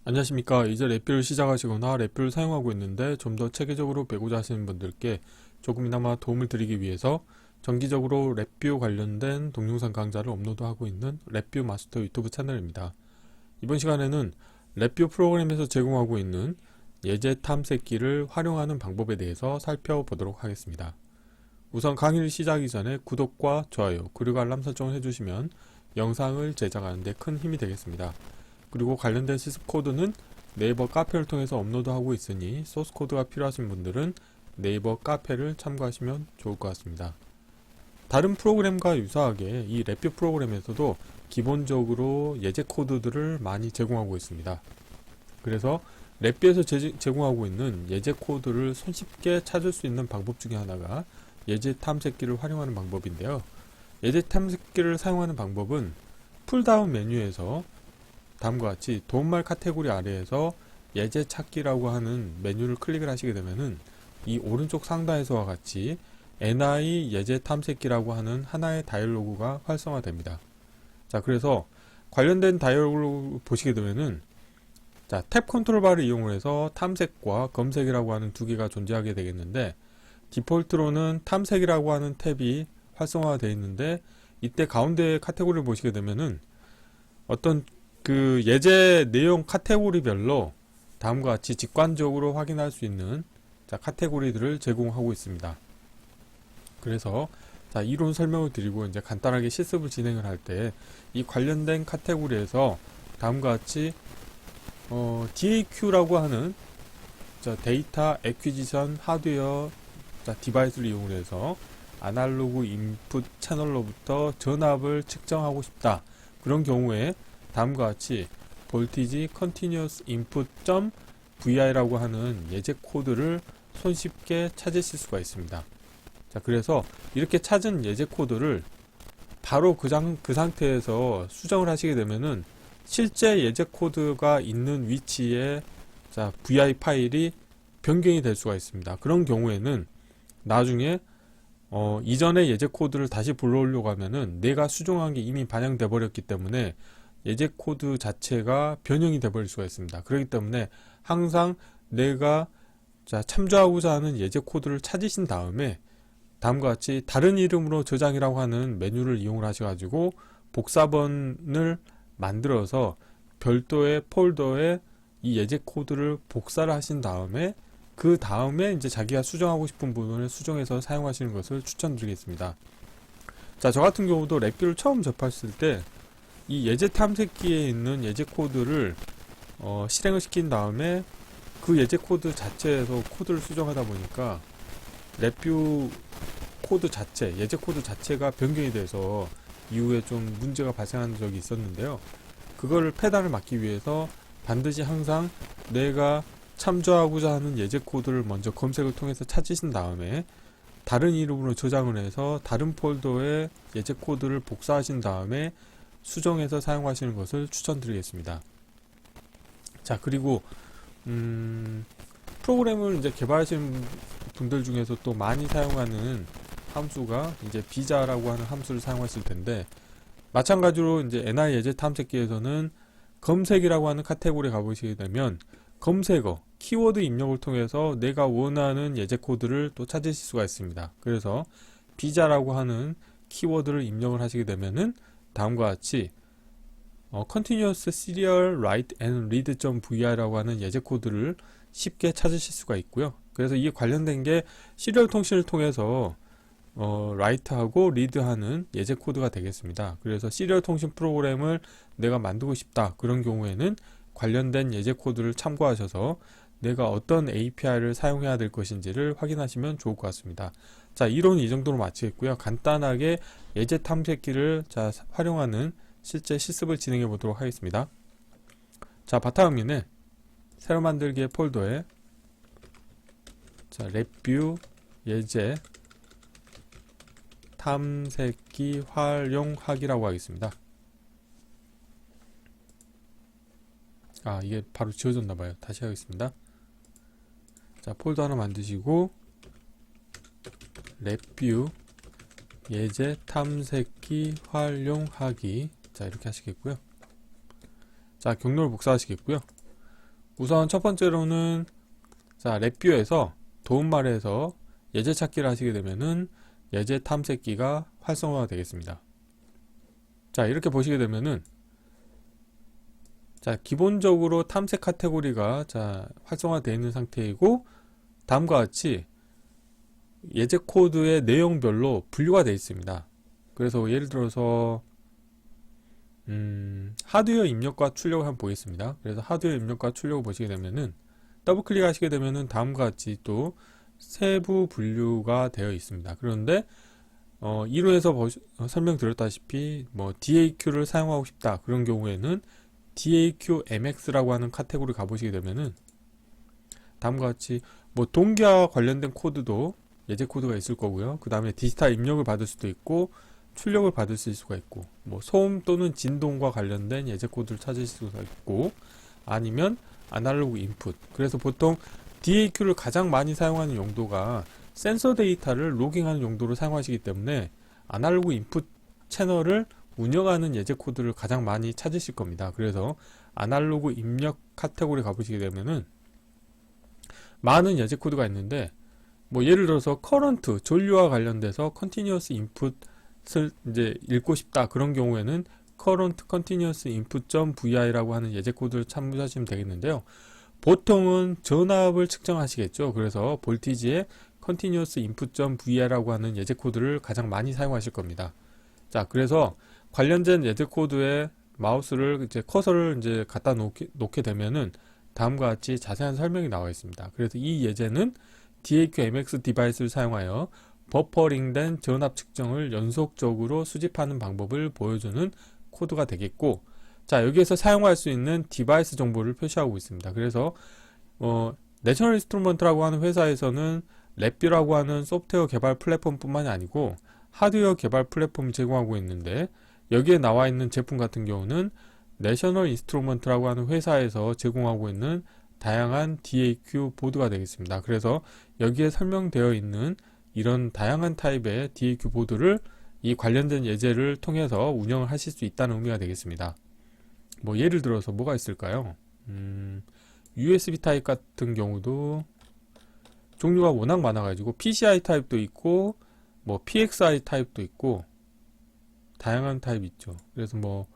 안녕하십니까. 이제 랩뷰를 시작하시거나 랩뷰를 사용하고 있는데 좀 더 체계적으로 배우고자 하시는 분들께 조금이나마 도움을 드리기 위해서 정기적으로 랩뷰 관련된 동영상 강좌를 업로드하고 있는 랩뷰 마스터 유튜브 채널입니다. 이번 시간에는 랩뷰 프로그램에서 제공하고 있는 예제 탐색기를 활용하는 방법에 대해서 살펴보도록 하겠습니다. 우선 강의를 시작하기 전에 구독과 좋아요 그리고 알람 설정을 해주시면 영상을 제작하는 데 큰 힘이 되겠습니다. 그리고 관련된 시스코드는 네이버 카페를 통해서 업로드하고 있으니 소스코드가 필요하신 분들은 네이버 카페를 참고하시면 좋을 것 같습니다. 다른 프로그램과 유사하게 이 랩뷰 프로그램에서도 기본적으로 예제 코드들을 많이 제공하고 있습니다. 그래서 랩뷰에서 제공하고 있는 예제 코드를 손쉽게 찾을 수 있는 방법 중에 하나가 예제 탐색기를 활용하는 방법인데요. 예제 탐색기를 사용하는 방법은 풀다운 메뉴에서 다음과 같이 도움말 카테고리 아래에서 예제 찾기라고 하는 메뉴를 클릭을 하시게 되면은 이 오른쪽 상단에서와 같이 NI 예제 탐색기라고 하는 하나의 다이얼로그가 활성화됩니다. 자, 그래서 관련된 다이얼로그 보시게 되면은 자, 탭 컨트롤 바를 이용을 해서 탐색과 검색이라고 하는 두 개가 존재하게 되겠는데 디폴트로는 탐색이라고 하는 탭이 활성화되어 있는데 이때 가운데 카테고리를 보시게 되면은 어떤 그 예제 내용 카테고리별로 다음과 같이 직관적으로 확인할 수 있는 카테고리들을 제공하고 있습니다. 그래서 이론 설명을 드리고 이제 간단하게 실습을 진행을 할 때 이 관련된 카테고리에서 다음과 같이 DAQ라고 하는 데이터 애퀴지션 하드웨어 디바이스를 이용해서 아날로그 인풋 채널로부터 전압을 측정하고 싶다. 그런 경우에 다음과 같이 voltage continuous input.vi라고 하는 예제 코드를 손쉽게 찾으실 수가 있습니다. 자, 그래서 이렇게 찾은 예제 코드를 바로 그 상태에서 수정을 하시게 되면은 실제 예제 코드가 있는 위치에 vi 파일이 변경이 될 수가 있습니다. 그런 경우에는 나중에 이전의 예제 코드를 다시 불러오려고 하면은 내가 수정한 게 이미 반영돼 버렸기 때문에 예제 코드 자체가 변형이 돼 버릴 수가 있습니다. 그렇기 때문에 항상 내가 참조하고자 하는 예제 코드를 찾으신 다음에 다음과 같이 다른 이름으로 저장이라고 하는 메뉴를 이용을 하셔가지고 복사본을 만들어서 별도의 폴더에 이 예제 코드를 복사를 하신 다음에 그 다음에 이제 자기가 수정하고 싶은 부분을 수정해서 사용하시는 것을 추천드리겠습니다. 자, 저 같은 경우도 랩뷰를 처음 접했을 때 이 예제 탐색기에 있는 예제 코드를 실행을 시킨 다음에 그 예제 코드 자체에서 코드를 수정하다 보니까 랩뷰 코드 자체, 예제 코드 자체가 변경이 돼서 이후에 좀 문제가 발생한 적이 있었는데요. 그거를 패단을 막기 위해서 반드시 항상 내가 참조하고자 하는 예제 코드를 먼저 검색을 통해서 찾으신 다음에 다른 이름으로 저장을 해서 다른 폴더에 예제 코드를 복사하신 다음에 수정해서 사용하시는 것을 추천드리겠습니다. 자, 그리고 프로그램을 이제 개발하시는 분들 중에서 또 많이 사용하는 함수가 이제 비자라고 하는 함수를 사용하실 텐데 마찬가지로 이제 NI 예제 탐색기에서는 검색이라고 하는 카테고리에 가보시게 되면 검색어, 키워드 입력을 통해서 내가 원하는 예제 코드를 또 찾으실 수가 있습니다. 그래서 비자라고 하는 키워드를 입력을 하시게 되면은 다음과 같이 continuous serial write and read.vi라고 하는 예제 코드를 쉽게 찾으실 수가 있고요. 그래서 이 관련된 게 시리얼 통신을 통해서 write하고 read하는 예제 코드가 되겠습니다. 그래서 시리얼 통신 프로그램을 내가 만들고 싶다. 그런 경우에는 관련된 예제 코드를 참고하셔서 내가 어떤 API를 사용해야 될 것인지를 확인하시면 좋을 것 같습니다. 자, 이론은 이 정도로 마치겠고요. 간단하게 예제 탐색기를 활용하는 실제 실습을 진행해 보도록 하겠습니다. 자, 바탕화면에 새로 만들기의 폴더에 랩뷰 예제 탐색기 활용하기라고 하겠습니다. 아, 이게 바로 지워졌나봐요. 다시 하겠습니다. 자, 폴더 하나 만드시고 랩뷰 예제 탐색기 활용하기, 자, 이렇게 하시겠고요. 자, 경로를 복사하시겠고요. 우선 첫 번째로는 자, 랩뷰에서 도움말에서 예제 찾기를 하시게 되면은 예제 탐색기가 활성화가 되겠습니다. 자, 이렇게 보시게 되면은 자, 기본적으로 탐색 카테고리가 자, 활성화되어 있는 상태이고, 다음과 같이 예제 코드의 내용별로 분류가 되어 있습니다. 그래서 예를 들어서 하드웨어 입력과 출력을 한번 보겠습니다. 그래서 하드웨어 입력과 출력을 보시게 되면은 더블 클릭하시게 되면은 다음과 같이 또 세부 분류가 되어 있습니다. 그런데 1호에서 설명드렸다시피 뭐 DAQ를 사용하고 싶다 그런 경우에는 DAQ MX라고 하는 카테고리 가보시게 되면은 다음과 같이 뭐 동기와 관련된 코드도 예제 코드가 있을 거고요. 그 다음에 디지털 입력을 받을 수도 있고 출력을 받을 수가 있고, 뭐 소음 또는 진동과 관련된 예제 코드를 찾으실 수가 있고, 아니면 아날로그 인풋. 그래서 보통 DAQ를 가장 많이 사용하는 용도가 센서 데이터를 로깅하는 용도로 사용하시기 때문에 아날로그 인풋 채널을 운영하는 예제 코드를 가장 많이 찾으실 겁니다. 그래서 아날로그 입력 카테고리 가보시게 되면은 많은 예제 코드가 있는데, 뭐 예를 들어서 커런트 전류와 관련돼서 컨티뉴어스 인풋을 이제 읽고 싶다 그런 경우에는 current continuous input.vi라고 하는 예제 코드를 참고하시면 되겠는데요. 보통은 전압을 측정하시겠죠. 그래서 볼티지의 continuous input.vi라고 하는 예제 코드를 가장 많이 사용하실 겁니다. 자, 그래서 관련된 예제 코드에 마우스를 이제 커서를 이제 갖다 놓게 되면은 다음과 같이 자세한 설명이 나와 있습니다. 그래서 이 예제는 DAQ-MX 디바이스를 사용하여 버퍼링된 전압 측정을 연속적으로 수집하는 방법을 보여주는 코드가 되겠고, 자, 여기에서 사용할 수 있는 디바이스 정보를 표시하고 있습니다. 그래서 내셔널 인스트루먼트라고 하는 회사에서는 랩뷰라고 하는 소프트웨어 개발 플랫폼 뿐만이 아니고 하드웨어 개발 플랫폼을 제공하고 있는데, 여기에 나와 있는 제품 같은 경우는 내셔널 인스트루먼트라고 하는 회사에서 제공하고 있는 다양한 DAQ 보드가 되겠습니다. 그래서 여기에 설명되어 있는 이런 다양한 타입의 DAQ 보드를 이 관련된 예제를 통해서 운영을 하실 수 있다는 의미가 되겠습니다. 뭐 예를 들어서 뭐가 있을까요? USB 타입 같은 경우도 종류가 워낙 많아가지고 PCI 타입도 있고 뭐 PXI 타입도 있고 다양한 타입이 있죠. 그래서 뭐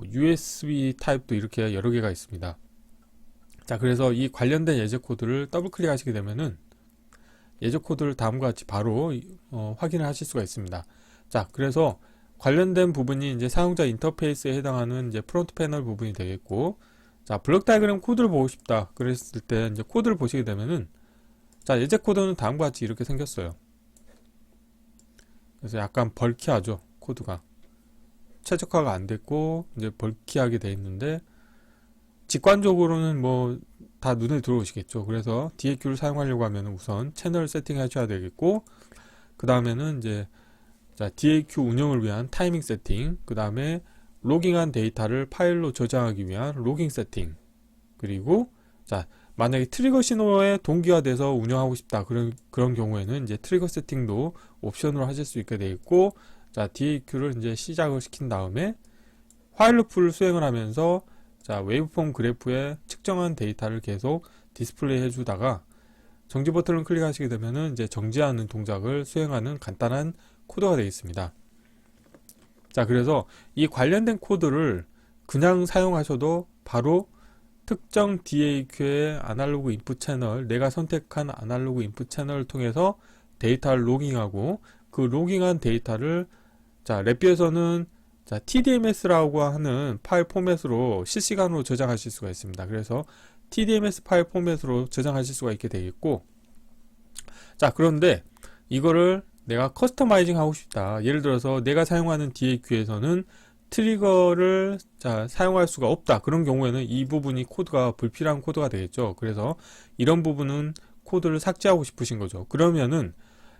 USB 타입도 이렇게 여러 개가 있습니다. 자, 그래서 이 관련된 예제 코드를 더블 클릭하시게 되면은 예제 코드를 다음과 같이 바로 확인을 하실 수가 있습니다. 자, 그래서 관련된 부분이 이제 사용자 인터페이스에 해당하는 이제 프론트 패널 부분이 되겠고, 자, 블록 다이그램 코드를 보고 싶다 그랬을 때 이제 코드를 보시게 되면은 자, 예제 코드는 다음과 같이 이렇게 생겼어요. 그래서 약간 벌키하죠, 코드가. 최적화가 안 됐고 이제 벌키하게 돼 있는데, 직관적으로는 뭐 다 눈에 들어오시겠죠. 그래서 DAQ를 사용하려고 하면 우선 채널 세팅 하셔야 되겠고, 그 다음에는 이제 자, DAQ 운영을 위한 타이밍 세팅, 그 다음에 로깅한 데이터를 파일로 저장하기 위한 로깅 세팅, 그리고 자, 만약에 트리거 신호에 동기화돼서 운영하고 싶다 그런 경우에는 이제 트리거 세팅도 옵션으로 하실 수 있게 되어 있고, 자, DAQ를 이제 시작을 시킨 다음에 화일 루프를 수행을 하면서 자, 웨이브폼 그래프에 측정한 데이터를 계속 디스플레이 해주다가 정지 버튼을 클릭하시게 되면은 이제 정지하는 동작을 수행하는 간단한 코드가 되어 있습니다. 자, 그래서 이 관련된 코드를 그냥 사용하셔도 바로 특정 DAQ의 아날로그 인풋 채널, 내가 선택한 아날로그 인풋 채널을 통해서 데이터를 로깅하고, 그 로깅한 데이터를 자, 랩뷰에서는 자, TDMS라고 하는 파일 포맷으로 실시간으로 저장하실 수가 있습니다. 그래서 TDMS 파일 포맷으로 저장하실 수가 있게 되겠고, 자, 그런데 이거를 내가 커스터마이징 하고 싶다. 예를 들어서 내가 사용하는 DAQ에서는 트리거를 자, 사용할 수가 없다. 그런 경우에는 이 부분이 코드가 불필요한 코드가 되겠죠. 그래서 이런 부분은 코드를 삭제하고 싶으신 거죠. 그러면은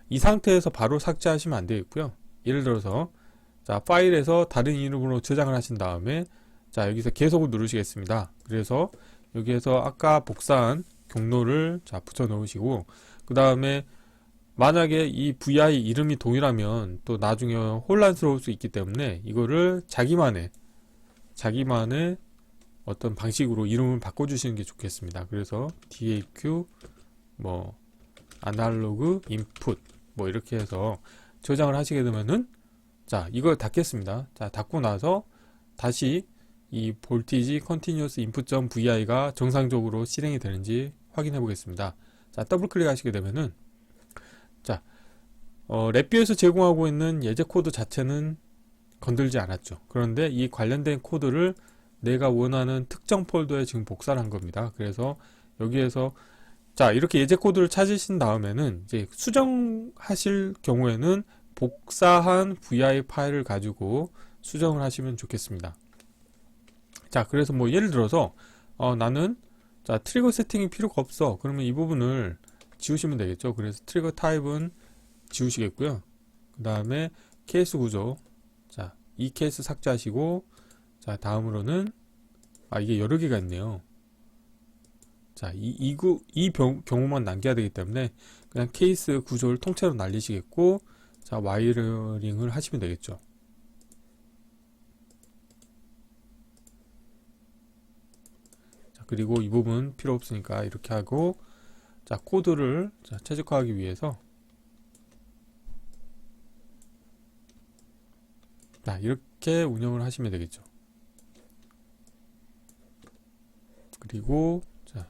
이 상태에서 바로 삭제하시면 안 되겠고요. 예를 들어서 자, 파일에서 다른 이름으로 저장을 하신 다음에 자, 여기서 계속을 누르시겠습니다. 그래서 여기에서 아까 복사한 경로를 자, 붙여 넣으시고, 그 다음에 만약에 이 VI 이름이 동일하면 또 나중에 혼란스러울 수 있기 때문에 이거를 자기만의 어떤 방식으로 이름을 바꿔주시는 게 좋겠습니다. 그래서 DAQ 뭐 아날로그 인풋 뭐 이렇게 해서 저장을 하시게 되면은 자 이걸 닫겠습니다. 자 닫고 나서 다시 이 볼티지 컨티뉴어스 input.vi가 정상적으로 실행이 되는지 확인해 보겠습니다. 자 더블 클릭하시게 되면은 자 랩뷰에서 제공하고 있는 예제 코드 자체는 건들지 않았죠. 그런데 이 관련된 코드를 내가 원하는 특정 폴더에 지금 복사를 한 겁니다. 그래서 여기에서 자 이렇게 예제 코드를 찾으신 다음에는 이제 수정하실 경우에는 복사한 vi 파일을 가지고 수정을 하시면 좋겠습니다. 자 그래서 뭐 예를 들어서 나는 자 트리거 세팅이 필요가 없어. 그러면 이 부분을 지우시면 되겠죠. 그래서 트리거 타입은 지우시겠고요. 그 다음에 케이스 구조 자 이 케이스 삭제하시고 자 다음으로는 이게 여러 개가 있네요. 자 이 경우만 남겨야 되기 때문에 그냥 케이스 구조를 통째로 날리시겠고 자 와이어링을 하시면 되겠죠. 자 그리고 이 부분 필요 없으니까 이렇게 하고 자 코드를 자, 최적화하기 위해서 자 이렇게 운영을 하시면 되겠죠. 그리고 자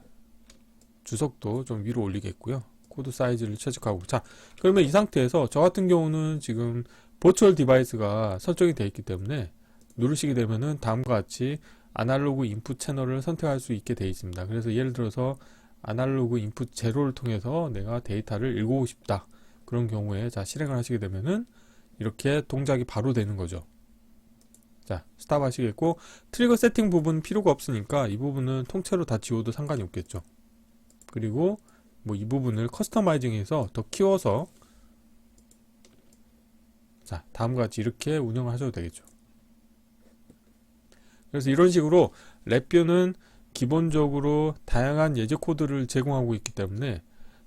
주석도 좀 위로 올리겠고요. 코드 사이즈를 최적화하고 자 그러면 이 상태에서 저 같은 경우는 지금 버추얼 디바이스가 설정이 되어 있기 때문에 누르시게 되면은 다음과 같이 아날로그 인풋 채널을 선택할 수 있게 되어 있습니다. 그래서 예를 들어서 아날로그 인풋 제로를 통해서 내가 데이터를 읽고 싶다. 그런 경우에 자 실행을 하시게 되면은 이렇게 동작이 바로 되는 거죠. 자 스탑 하시겠고 트리거 세팅 부분 필요가 없으니까 이 부분은 통째로 다 지워도 상관이 없겠죠. 그리고 뭐 이 부분을 커스터마이징해서 더 키워서 자 다음과 같이 이렇게 운영을 하셔도 되겠죠. 그래서 이런 식으로 랩뷰는 기본적으로 다양한 예제 코드를 제공하고 있기 때문에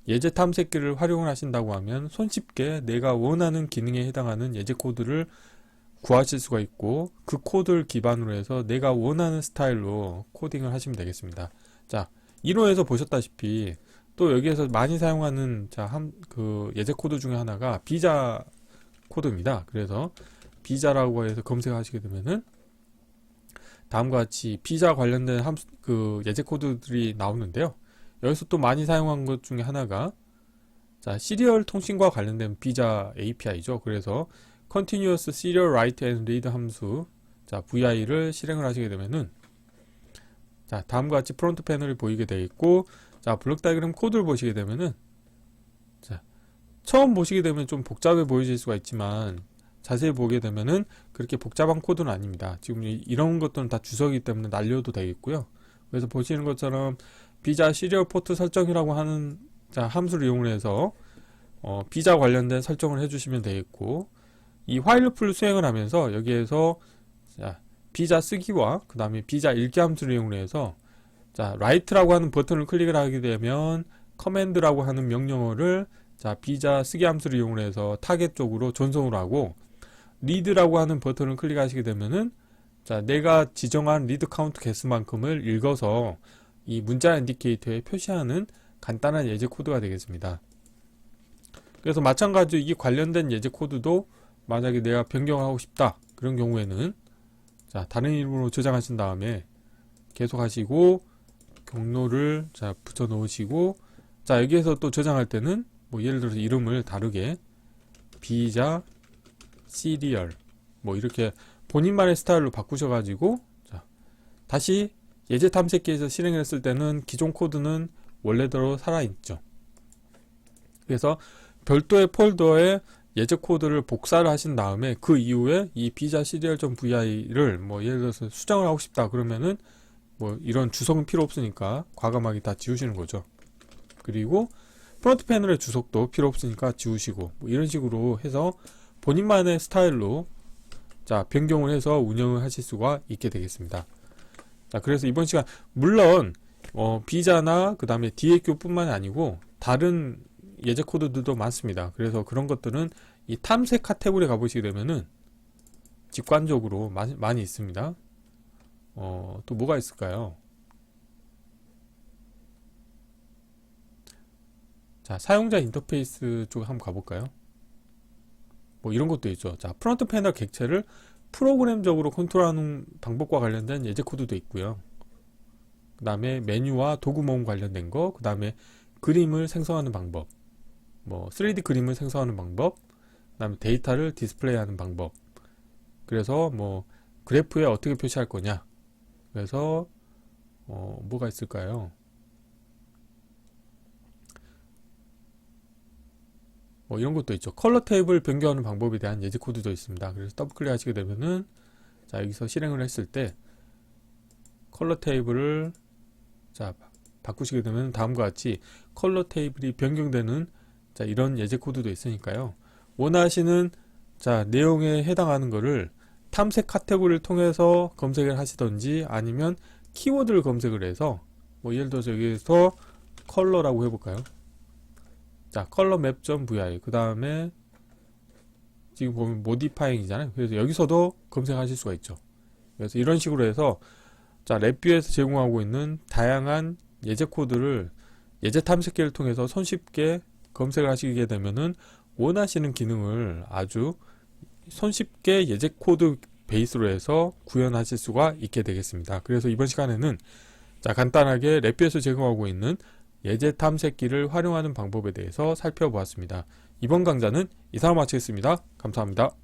예제 탐색기를 활용을 하신다고 하면 손쉽게 내가 원하는 기능에 해당하는 예제 코드를 구하실 수가 있고 그 코드를 기반으로 해서 내가 원하는 스타일로 코딩을 하시면 되겠습니다. 자, 이론에서 보셨다시피 또 여기에서 많이 사용하는 그 예제 코드 중에 하나가 비자 코드입니다. 그래서 비자라고 해서 검색하시게 되면은 다음과 같이 비자 관련된 그 예제 코드들이 나오는데요. 여기서 또 많이 사용한 것 중에 하나가 자 시리얼 통신과 관련된 비자 API죠. 그래서 Continuous Serial Write and Read 함수 자 VI를 실행을 하시게 되면은 자 다음과 같이 프론트 패널이 보이게 되어 있고 자 블록 다이그램 코드를 보시게 되면은 자 처음 보시게 되면 좀 복잡해 보이실 수가 있지만 자세히 보게 되면은 그렇게 복잡한 코드는 아닙니다. 지금 이런 것들은 다 주석이기 때문에 날려도 되겠고요. 그래서 보시는 것처럼 비자 시리얼 포트 설정이라고 하는 자 함수를 이용해서 비자 관련된 설정을 해주시면 되겠고 이 while loop를 수행을 하면서 여기에서 자 비자 쓰기와 그 다음에 비자 읽기 함수를 이용해서 자 write라고 하는 버튼을 클릭을 하게 되면 command라고 하는 명령어를 자 비자 쓰기 함수를 이용해서 타겟 쪽으로 전송을 하고 read라고 하는 버튼을 클릭하시게 되면은 자 내가 지정한 read count 개수만큼을 읽어서 이 문자 인디케이터에 표시하는 간단한 예제 코드가 되겠습니다. 그래서 마찬가지로 이 관련된 예제 코드도 만약에 내가 변경하고 싶다 그런 경우에는 자 다른 이름으로 저장하신 다음에 계속 하시고 경로를 자 붙여 놓으시고 자 여기에서 또 저장할 때는 뭐 예를 들어서 이름을 다르게 비자 시리얼 뭐 이렇게 본인만의 스타일로 바꾸셔 가지고 자 다시 예제 탐색기에서 실행했을 때는 기존 코드는 원래대로 살아있죠. 그래서 별도의 폴더에 예제 코드를 복사를 하신 다음에 그 이후에 이 비자 serial.vi를 뭐 예를 들어서 수정을 하고 싶다 그러면은 뭐 이런 주석은 필요 없으니까 과감하게 다 지우시는 거죠. 그리고 프론트 패널의 주석도 필요 없으니까 지우시고 뭐 이런 식으로 해서 본인만의 스타일로 자 변경을 해서 운영을 하실 수가 있게 되겠습니다. 자 그래서 이번 시간 물론 비자나 그 다음에 DAQ 뿐만이 아니고 다른 예제 코드들도 많습니다. 그래서 그런 것들은 이 탐색 카테고리에 가보시게 되면은 직관적으로 많이 있습니다. 또 뭐가 있을까요? 자, 사용자 인터페이스 쪽 한번 가볼까요? 뭐 이런 것도 있죠. 자, 프론트 패널 객체를 프로그램적으로 컨트롤하는 방법과 관련된 예제 코드도 있고요. 그 다음에 메뉴와 도구 모음 관련된 거, 그 다음에 그림을 생성하는 방법, 뭐 3D 그림을 생성하는 방법, 그 다음에 데이터를 디스플레이하는 방법. 그래서 뭐 그래프에 어떻게 표시할 거냐. 그래서 뭐가 있을까요? 뭐 이런 것도 있죠. 컬러 테이블 변경하는 방법에 대한 예제 코드도 있습니다. 그래서 더블 클릭 하시게 되면은, 자, 여기서 실행을 했을 때 컬러 테이블을 자 바꾸시게 되면 다음과 같이 컬러 테이블이 변경되는, 자, 이런 예제 코드도 있으니까요. 원하시는, 자, 내용에 해당하는 거를 탐색 카테고리를 통해서 검색을 하시던지, 아니면 키워드를 검색을 해서, 뭐 예를 들어서 여기서 컬러라고 해볼까요? 자, 컬러 map.vi, 그 다음에 지금 보면 모디파잉이잖아요. 그래서 여기서도 검색하실 수가 있죠. 그래서 이런 식으로 해서, 자, 랩뷰에서 제공하고 있는 다양한 예제 코드를 예제 탐색기를 통해서 손쉽게 검색을 하시게 되면은 원하시는 기능을 아주 손쉽게 예제 코드 베이스로 해서 구현하실 수가 있게 되겠습니다. 그래서 이번 시간에는, 자, 간단하게 랩뷰에서 제공하고 있는 예제 탐색기를 활용하는 방법에 대해서 살펴보았습니다. 이번 강좌는 이상으로 마치겠습니다. 감사합니다.